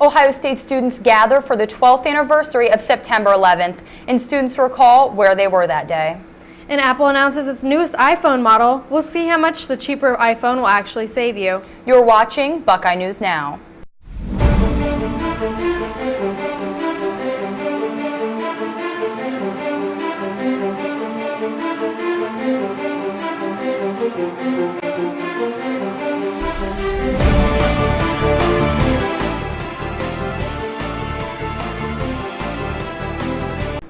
Ohio State students gather for the 12th anniversary of September 11th, and students recall where they were that day. And Apple announces its newest iPhone model. We'll see how much the cheaper iPhone will actually save you. You're watching Buckeye News Now.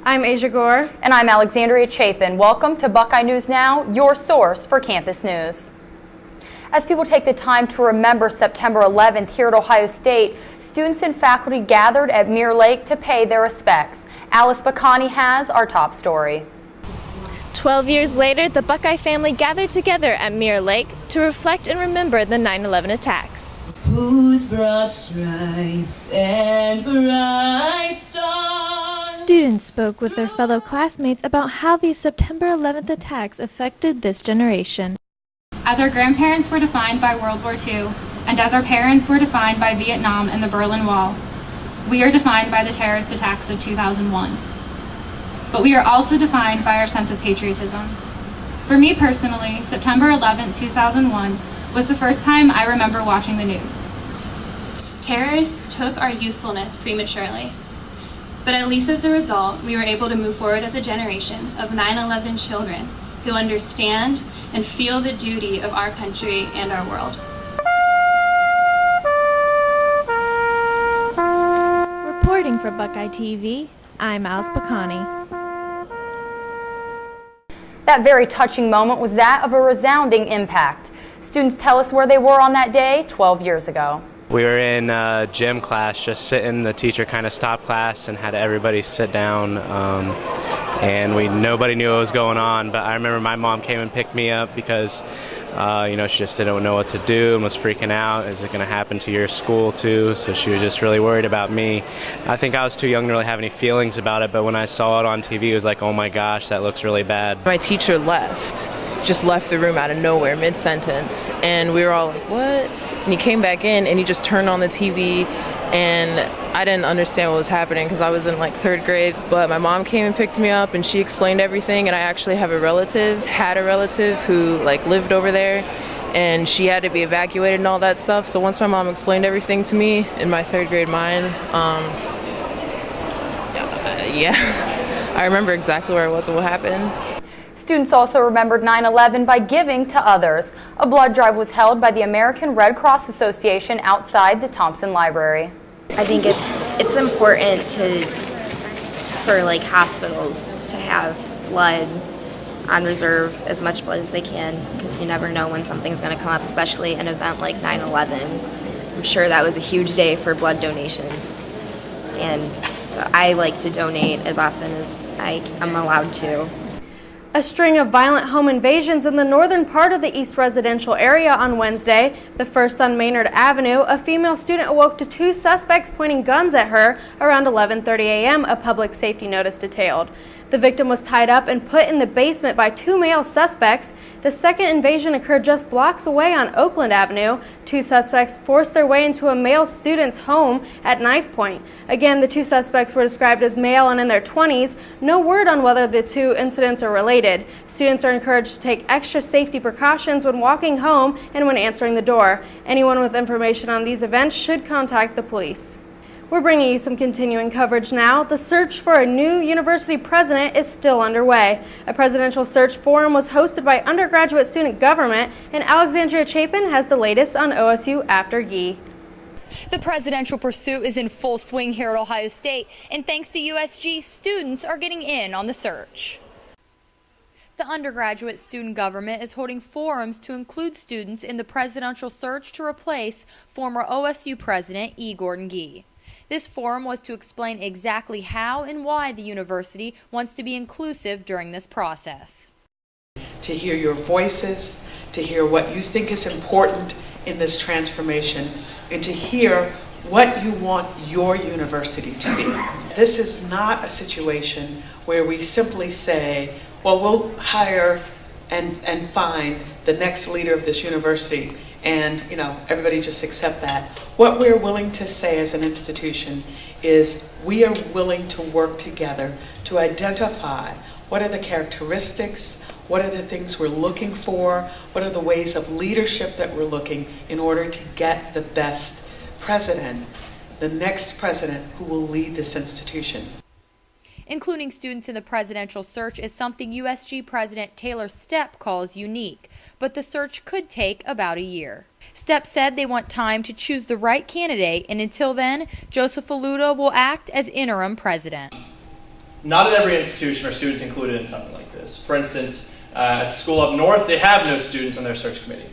I'm Asia Gore. And I'm Alexandria Chapin. Welcome to Buckeye News Now, your source for campus news. As people take the time to remember September 11th here at Ohio State, students and faculty gathered at Mirror Lake to pay their respects. Alice Buckeye has our top story. 12 years later, the Buckeye family gathered together at Mirror Lake to reflect and remember the 9/11 attacks. Whose broad stripes and bright stars. Students spoke with their fellow classmates about how these September 11th attacks affected this generation. As our grandparents were defined by World War II, and as our parents were defined by Vietnam and the Berlin Wall, we are defined by the terrorist attacks of 2001. But we are also defined by our sense of patriotism. For me personally, September 11, 2001 was the first time I remember watching the news. Terrorists took our youthfulness prematurely, but at least as a result, we were able to move forward as a generation of 9/11 children who understand and feel the duty of our country and our world. Reporting for Buckeye TV, I'm Alice Buckeye. That very touching moment was that of a resounding impact. Students tell us where they were on that day 12 years ago. We were in gym class, just sitting. The teacher kind of stopped class and had everybody sit down, and nobody knew what was going on. But I remember my mom came and picked me up because she just didn't know what to do and was freaking out. Is it going to happen to your school too? So she was just really worried about me. I think I was too young to really have any feelings about it, but when I saw it on TV, it was like, oh my gosh, that looks really bad. My teacher just left the room out of nowhere, mid-sentence, and we were all like, what? And he came back in and he just turned on the TV, and I didn't understand what was happening because I was in like 3rd grade. But my mom came and picked me up and she explained everything, and I actually had a relative who lived over there, and she had to be evacuated and all that stuff. So once my mom explained everything to me in my 3rd grade mind, I remember exactly where I was and what happened. Students also remembered 9/11 by giving to others. A blood drive was held by the American Red Cross Association outside the Thompson Library. I think it's important for hospitals to have blood on reserve, as much blood as they can, because you never know when something's going to come up, especially an event like 9/11. I'm sure that was a huge day for blood donations, and so I like to donate as often as I'm allowed to. A string of violent home invasions in the northern part of the East residential area on Wednesday. The first on Maynard Avenue, a female student awoke to 2 suspects pointing guns at her around 11:30 a.m., a public safety notice detailed. The victim was tied up and put in the basement by 2 male suspects. The second invasion occurred just blocks away on Oakland Avenue. 2 suspects forced their way into a male student's home at knife point. Again, the 2 suspects were described as male and in their 20s. No word on whether the 2 incidents are related. Students are encouraged to take extra safety precautions when walking home and when answering the door. Anyone with information on these events should contact the police. We're bringing you some continuing coverage now. The search for a new university president is still underway. A presidential search forum was hosted by undergraduate student government, and Alexandria Chapin has the latest on OSU after Gee. The presidential pursuit is in full swing here at Ohio State, and thanks to USG, students are getting in on the search. The undergraduate student government is holding forums to include students in the presidential search to replace former OSU President E. Gordon Gee. This forum was to explain exactly how and why the university wants to be inclusive during this process. To hear your voices, to hear what you think is important in this transformation, and to hear what you want your university to be. This is not a situation where we simply say, well, we'll hire and find the next leader of this university and everybody just accept that. What we're willing to say as an institution is we are willing to work together to identify what are the characteristics, what are the things we're looking for, what are the ways of leadership that we're looking in order to get the best president, the next president who will lead this institution. Including students in the presidential search is something USG President Taylor Stepp calls unique, but the search could take about a year. Stepp said they want time to choose the right candidate, and until then, Joseph Faluda will act as interim president. Not at every institution are students included in something like this. For instance, at the school up north, they have no students on their search committee.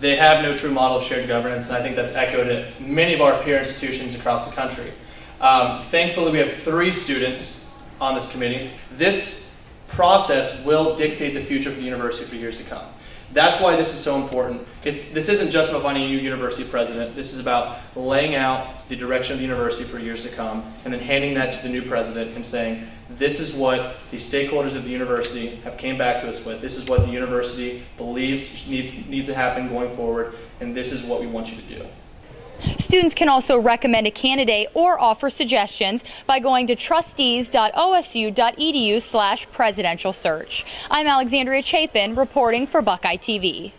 They have no true model of shared governance, and I think that's echoed at many of our peer institutions across the country. Thankfully, we have 3 students on this committee. This process will dictate the future of the university for years to come. That's why this is so important. This isn't just about finding a new university president. This is about laying out the direction of the university for years to come and then handing that to the new president and saying, this is what the stakeholders of the university have came back to us with. This is what the university believes needs to happen going forward, and this is what we want you to do. Students can also recommend a candidate or offer suggestions by going to trustees.osu.edu/presidential search. I'm Alexandria Chapin reporting for Buckeye TV.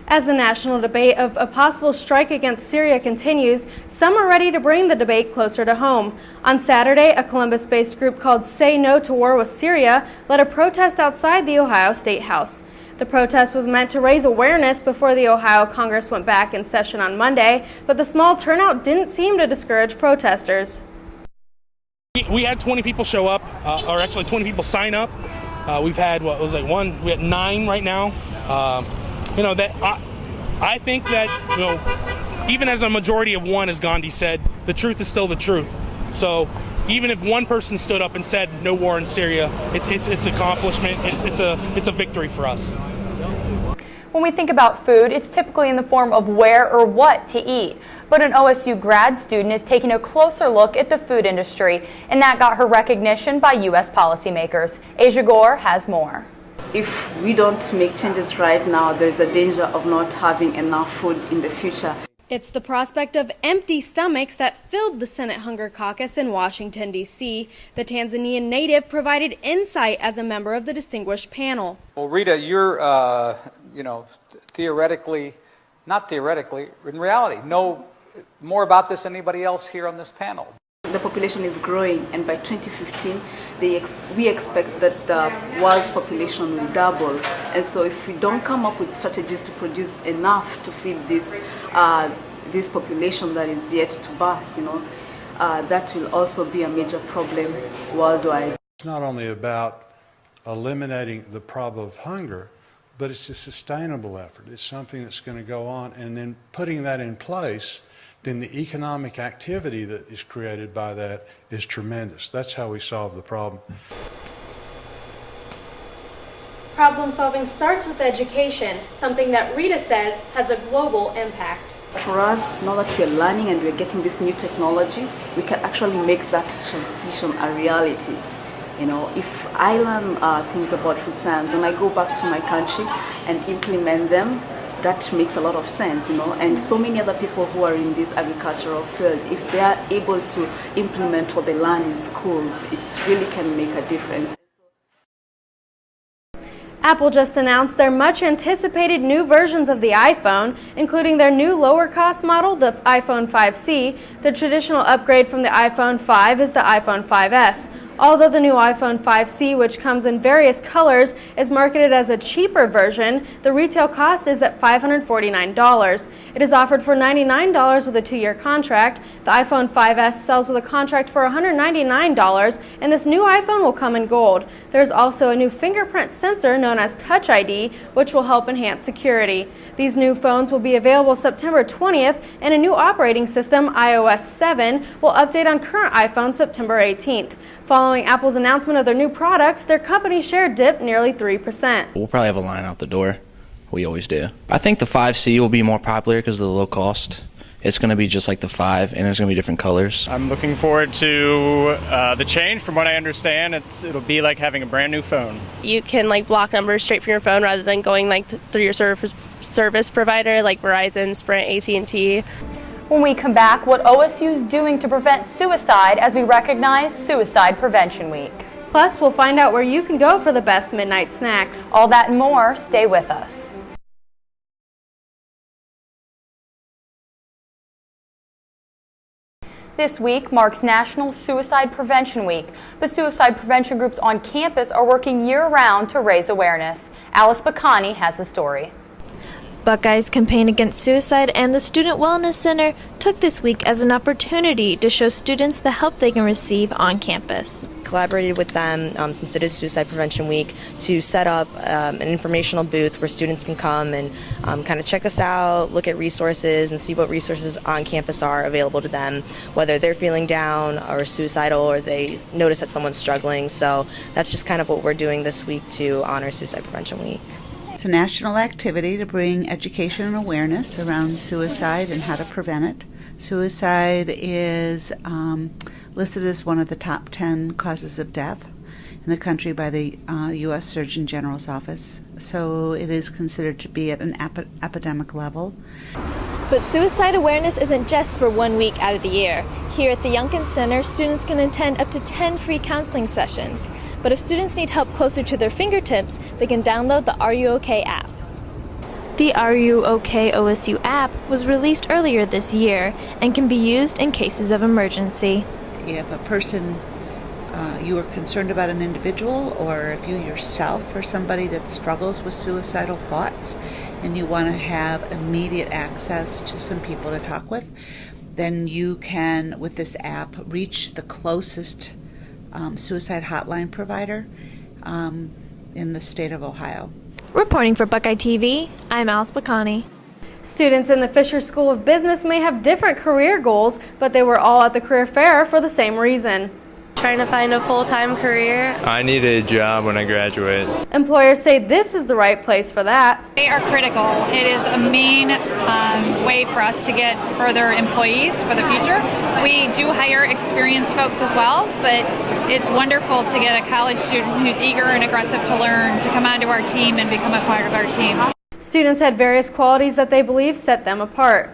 As the national debate of a possible strike against Syria continues, some are ready to bring the debate closer to home. On Saturday, a Columbus-based group called Say No to War with Syria led a protest outside the Ohio State House. The protest was meant to raise awareness before the Ohio Congress went back in session on Monday, but the small turnout didn't seem to discourage protesters. We had 20 people show up, or actually 20 people sign up. We've had, we had 9 right now. I think that, even as a majority of 1, as Gandhi said, the truth is still the truth. So even if one person stood up and said no war in Syria, it's accomplishment. It's a victory for us. When we think about food, it's typically in the form of where or what to eat. But an OSU grad student is taking a closer look at the food industry, and that got her recognition by U.S. policymakers. Asia Gore has more. If we don't make changes right now, there's a danger of not having enough food in the future. It's the prospect of empty stomachs that filled the Senate Hunger Caucus in Washington, D.C. The Tanzanian native provided insight as a member of the distinguished panel. Well, Rita, you're, theoretically, not theoretically, in reality, know more about this than anybody else here on this panel. The population is growing, and by 2015, we expect that the world's population will double. And so if we don't come up with strategies to produce enough to feed this population that is yet to burst, that will also be a major problem worldwide. It's not only about eliminating the problem of hunger, but it's a sustainable effort. It's something that's going to go on, and then putting that in place, then the economic activity that is created by that is tremendous. That's how we solve the problem. Problem solving starts with education, something that Rita says has a global impact. For us, now that we're learning and we're getting this new technology, we can actually make that transition a reality. If I learn things about food science, when I go back to my country and implement them, that makes a lot of sense, and so many other people who are in this agricultural field, if they are able to implement what they learn in schools, it really can make a difference. Apple just announced their much anticipated new versions of the iPhone, including their new lower cost model, the iPhone 5C. The traditional upgrade from the iPhone 5 is the iPhone 5S. Although the new iPhone 5C, which comes in various colors, is marketed as a cheaper version, the retail cost is at $549. It is offered for $99 with a 2-year contract. The iPhone 5S sells with a contract for $199, and this new iPhone will come in gold. There's also a new fingerprint sensor known as Touch ID, which will help enhance security. These new phones will be available September 20th, and a new operating system, iOS 7, will update on current iPhones September 18th. Following Apple's announcement of their new products, their company share dipped nearly 3%. We'll probably have a line out the door. We always do. I think the 5C will be more popular because of the low cost. It's going to be just like the 5, and there's going to be different colors. I'm looking forward to the change. From what I understand, it'll be like having a brand new phone. You can block numbers straight from your phone rather than going through your service provider like Verizon, Sprint, AT&T. When we come back, what OSU's doing to prevent suicide as we recognize Suicide Prevention Week. Plus, we'll find out where you can go for the best midnight snacks. All that and more, stay with us. This week marks National Suicide Prevention Week. The suicide prevention groups on campus are working year-round to raise awareness. Alice Buckeye has the story. Buckeye's campaign against suicide and the Student Wellness Center took this week as an opportunity to show students the help they can receive on campus. Collaborated with them since it is Suicide Prevention Week to set up an informational booth where students can come and kind of check us out, look at resources, and see what resources on campus are available to them, whether they're feeling down or suicidal or they notice that someone's struggling. So that's just kind of what we're doing this week to honor Suicide Prevention Week. It's a national activity to bring education and awareness around suicide and how to prevent it. Suicide is listed as one of the top 10 causes of death in the country by the U.S. Surgeon General's office, so it is considered to be at an epidemic level. But suicide awareness isn't just for 1 week out of the year. Here at the Youngkin Center, students can attend up to 10 free counseling sessions. But if students need help closer to their fingertips, they can download the Are You OK app. The Are You OK OSU app was released earlier this year and can be used in cases of emergency. If a person, you are concerned about an individual, or if you yourself are somebody that struggles with suicidal thoughts and you want to have immediate access to some people to talk with, then you can, with this app, reach the closest suicide hotline provider in the state of Ohio. Reporting for Buckeye TV, I'm Alice Buckeye. Students in the Fisher School of Business may have different career goals, but they were all at the career fair for the same reason. Trying to find a full-time career. I need a job when I graduate. Employers say this is the right place for that. They are critical. It is a main way for us to get further employees for the future. We do hire experienced folks as well, but it's wonderful to get a college student who's eager and aggressive to learn to come onto our team and become a part of our team. Students had various qualities that they believe set them apart.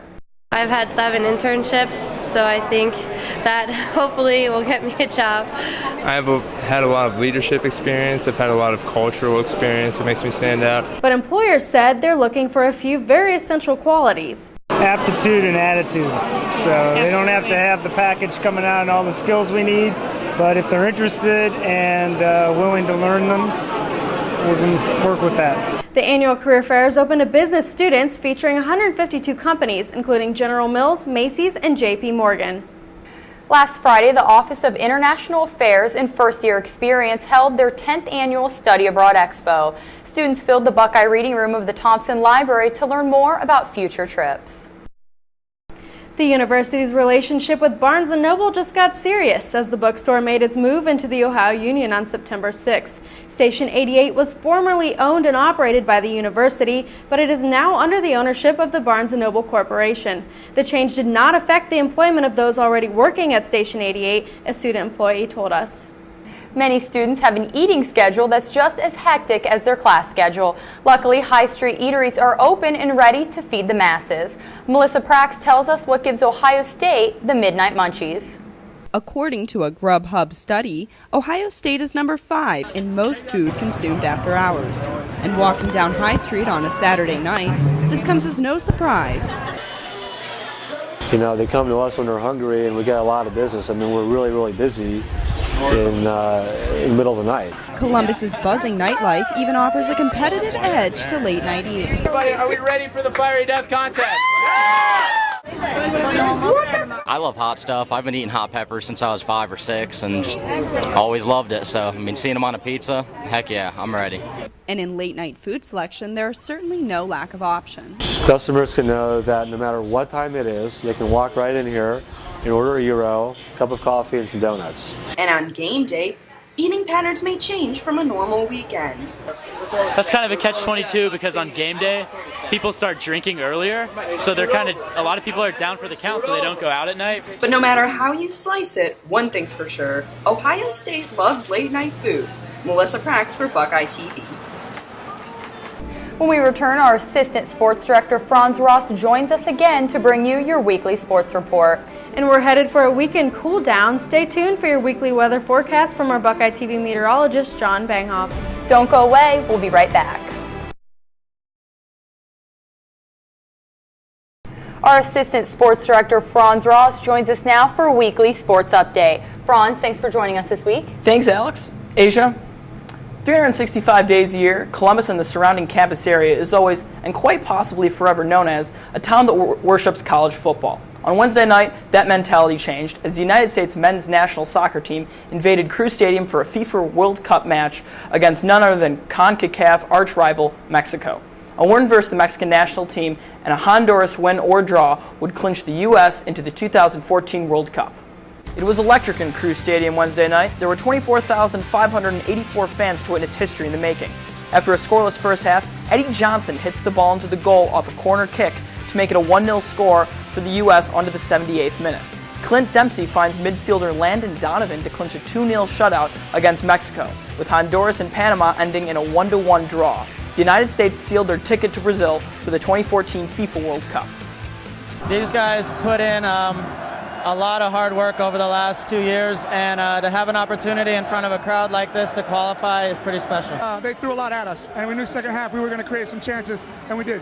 I've had 7 internships, so I think that hopefully will get me a job. I've had a lot of leadership experience. I've had a lot of cultural experience that makes me stand out. But employers said they're looking for a few very essential qualities. Aptitude and attitude. So they don't have to have the package coming out and all the skills we need, but if they're interested and willing to learn them, we can work with that. The annual career fair is open to business students featuring 152 companies, including General Mills, Macy's, and J.P. Morgan. Last Friday, the Office of International Affairs and First Year Experience held their 10th annual Study Abroad Expo. Students filled the Buckeye Reading Room of the Thompson Library to learn more about future trips. The university's relationship with Barnes & Noble just got serious as the bookstore made its move into the Ohio Union on September 6th. Station 88 was formerly owned and operated by the university, but it is now under the ownership of the Barnes & Noble Corporation. The change did not affect the employment of those already working at Station 88, a student employee told us. Many students have an eating schedule that's just as hectic as their class schedule. Luckily, high street eateries are open and ready to feed the masses. Melissa Prax tells us what gives Ohio State the midnight munchies. According to a Grubhub study, Ohio State is number 5 in most food consumed after hours. And walking down High Street on a Saturday night, this comes as no surprise. You know, they come to us when they're hungry and we get a lot of business. I mean, we're really, really busy in the middle of the night. Columbus's buzzing nightlife even offers a competitive edge to late night eating. Everybody, are we ready for the Fiery Death Contest? I love hot stuff. I've been eating hot peppers since I was 5 or 6 and just always loved it. So, I mean, seeing them on a pizza, heck yeah, I'm ready. And in late night food selection, there is certainly no lack of options. Customers can know that no matter what time it is, they can walk right in here and order a gyro, a cup of coffee, and some donuts. And on game day, eating patterns may change from a normal weekend. That's kind of a catch-22 because on game day, people start drinking earlier, so they're a lot of people are down for the count, so they don't go out at night. But no matter how you slice it, one thing's for sure, Ohio State loves late night food. Melissa Prax for Buckeye TV. When we return, our Assistant Sports Director Franz Ross joins us again to bring you your weekly sports report. And we're headed for a weekend cool down. Stay tuned for your weekly weather forecast from our Buckeye TV meteorologist, John Banghoff. Don't go away. We'll be right back. Our Assistant Sports Director Franz Ross joins us now for a weekly sports update. Franz, thanks for joining us this week. Thanks, Alex. Asia, 365 days a year, Columbus and the surrounding campus area is always, and quite possibly forever, known as a town that worships college football. On Wednesday night, that mentality changed as the United States men's national soccer team invaded Crew Stadium for a FIFA World Cup match against none other than CONCACAF arch-rival Mexico. A win versus the Mexican national team and a Honduras win or draw would clinch the U.S. into the 2014 World Cup. It was electric in Crew Stadium Wednesday night. There were 24,584 fans to witness history in the making. After a scoreless first half, Eddie Johnson hits the ball into the goal off a corner kick to make it a 1-0 score for the U.S. onto the 78th minute. Clint Dempsey finds midfielder Landon Donovan to clinch a 2-0 shutout against Mexico, with Honduras and Panama ending in a 1-1 draw. The United States sealed their ticket to Brazil for the 2014 FIFA World Cup. These guys put in a lot of hard work over the last 2 years, and to have an opportunity in front of a crowd like this to qualify is pretty special. They threw a lot at us, and we knew second half we were going to create some chances, and we did.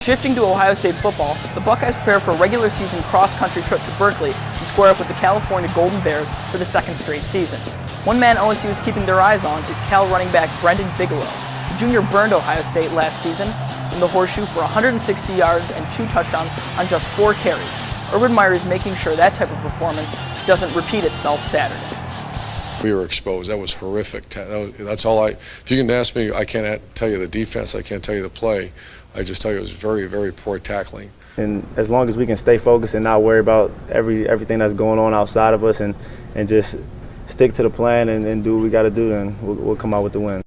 Shifting to Ohio State football, the Buckeyes prepare for a regular season cross-country trip to Berkeley to square up with the California Golden Bears for the second straight season. One man OSU is keeping their eyes on is Cal running back Brendan Bigelow. The junior burned Ohio State last season in the Horseshoe for 160 yards and 2 touchdowns on just 4 carries. Urban Meyer is making sure that type of performance doesn't repeat itself Saturday. We were exposed. That was horrific. That's all if you can ask me, I can't tell you the defense, I can't tell you the play. I just tell you it was very, very poor tackling. And as long as we can stay focused and not worry about everything that's going on outside of us and just stick to the plan and do what we got to do, then we'll come out with the win.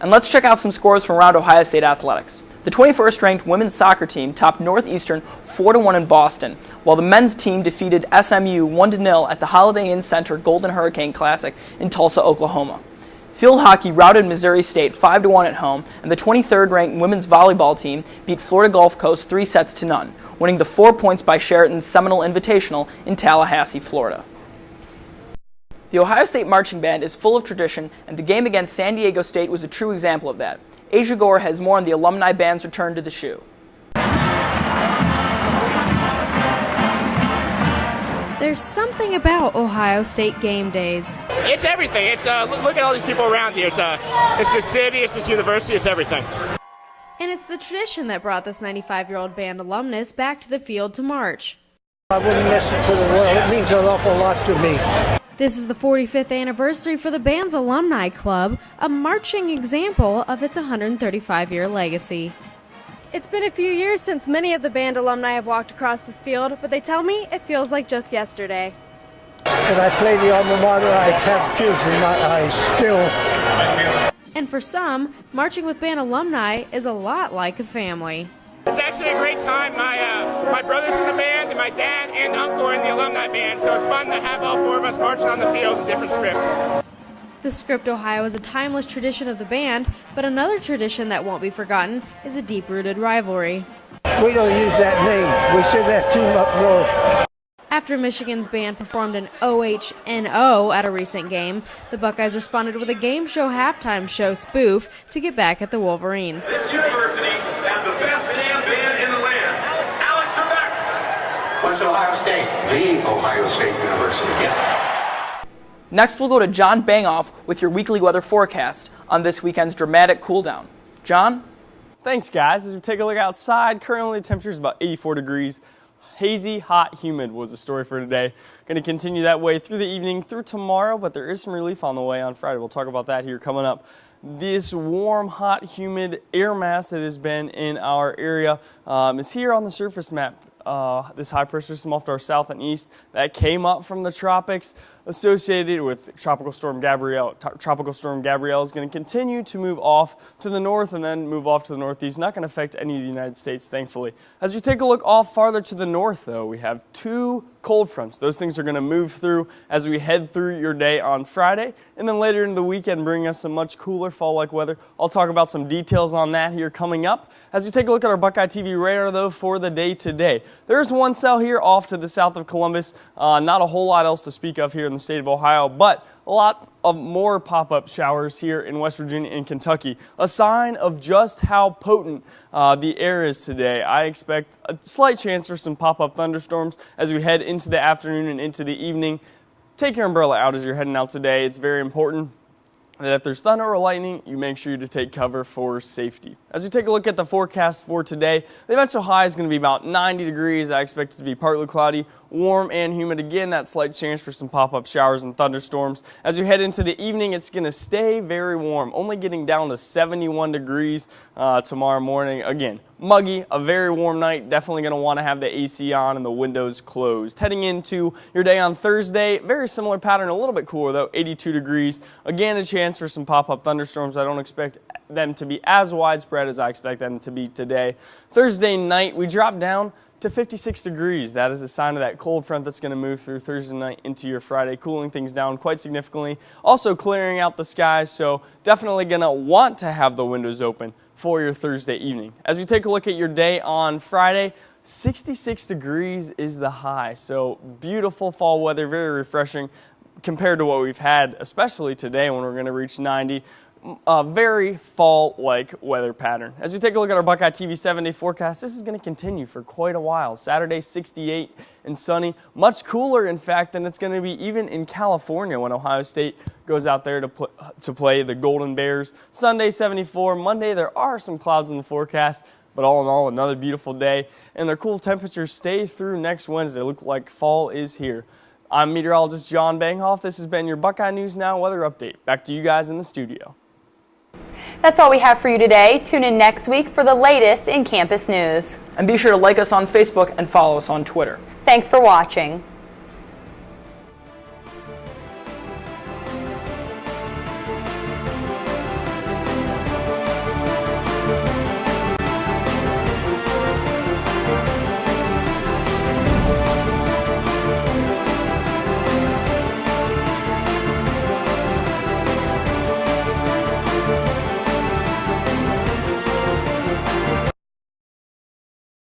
And let's check out some scores from around Ohio State athletics. The 21st ranked women's soccer team topped Northeastern 4-1 in Boston, while the men's team defeated SMU 1-0 at the Holiday Inn Center Golden Hurricane Classic in Tulsa, Oklahoma. Field hockey routed Missouri State 5-1 at home, and the 23rd ranked women's volleyball team beat Florida Gulf Coast 3-0, winning the 4 points by Sheraton's Seminole Invitational in Tallahassee, Florida. The Ohio State Marching Band is full of tradition, and the game against San Diego State was a true example of that. Asia Gore has more on the alumni band's return to the shoe. There's something about Ohio State game days. It's everything. It's look at all these people around here. It's the city, it's this university, it's everything. And it's the tradition that brought this 95-year-old band alumnus back to the field to march. I wouldn't miss it for the world. It means an awful lot to me. This is the 45th anniversary for the band's alumni club, a marching example of its 135-year legacy. It's been a few years since many of the band alumni have walked across this field, but they tell me it feels like just yesterday. And I play the alma mater, I have tears in my eyes still. And for some, marching with band alumni is a lot like a family. It's actually a great time. My brother's in the band, and my dad and uncle are in the alumni band, so it's fun to have all 4 of us marching on the field in different scripts. The Script Ohio is a timeless tradition of the band, but another tradition that won't be forgotten is a deep-rooted rivalry. We don't use that name. We say that too up north. After Michigan's band performed an OHNO at a recent game, the Buckeyes responded with a game show halftime show spoof to get back at the Wolverines. This university has the best damn band in the land. Alex Trebek. What's Ohio State? The Ohio State University, yes. Next, we'll go to John Banghoff with your weekly weather forecast on this weekend's dramatic cool down. John? Thanks, guys. As we take a look outside, currently the temperature is about 84 degrees. Hazy, hot, humid was the story for today. Going to continue that way through the evening, through tomorrow, but there is some relief on the way on Friday. We'll talk about that here coming up. This warm, hot, humid air mass that has been in our area is here on the surface map this high pressure system off to our south and east that came up from the tropics, associated with Tropical Storm Gabrielle. Tropical Storm Gabrielle is going to continue to move off to the north and then move off to the northeast. Not going to affect any of the United States, thankfully. As we take a look off farther to the north, though, we have two cold fronts. Those things are going to move through as we head through your day on Friday, and then later into the weekend bring us some much cooler fall-like weather. I'll talk about some details on that here coming up. As we take a look at our Buckeye TV radar, though, for the day today. There's one cell here off to the south of Columbus. Not a whole lot else to speak of here in the state of Ohio, but a lot of more pop-up showers here in West Virginia and Kentucky. A sign of just how potent the air is today. I expect a slight chance for some pop-up thunderstorms as we head into the afternoon and into the evening. Take your umbrella out as you're heading out today. It's very important that if there's thunder or lightning, you make sure to take cover for safety. As we take a look at the forecast for today, the eventual high is going to be about 90 degrees. I expect it to be partly cloudy, warm and humid. Again, that slight chance for some pop-up showers and thunderstorms. As we head into the evening, it's going to stay very warm, only getting down to 71 degrees tomorrow morning. Again, muggy, a very warm night. Definitely going to want to have the AC on and the windows closed. Heading into your day on Thursday, very similar pattern, a little bit cooler though, 82 degrees. Again, a chance for some pop-up thunderstorms. I don't expect them to be as widespread as I expect them to be today. Thursday night, we drop down to 56 degrees. That is a sign of that cold front that's going to move through Thursday night into your Friday, cooling things down quite significantly. Also clearing out the skies, so definitely going to want to have the windows open for your Thursday evening. As we take a look at your day on Friday, 66 degrees is the high, so beautiful fall weather, very refreshing compared to what we've had, especially today when we're going to reach 90. A very fall-like weather pattern. As we take a look at our Buckeye TV 7-day forecast, this is going to continue for quite a while. Saturday, 68 and sunny. Much cooler, in fact, than it's going to be even in California when Ohio State goes out there to play the Golden Bears. Sunday, 74. Monday, there are some clouds in the forecast, but all in all, another beautiful day. And their cool temperatures stay through next Wednesday. Look like fall is here. I'm meteorologist John Banghoff. This has been your Buckeye News Now weather update. Back to you guys in the studio. That's all we have for you today. Tune in next week for the latest in campus news. And be sure to like us on Facebook and follow us on Twitter. Thanks for watching.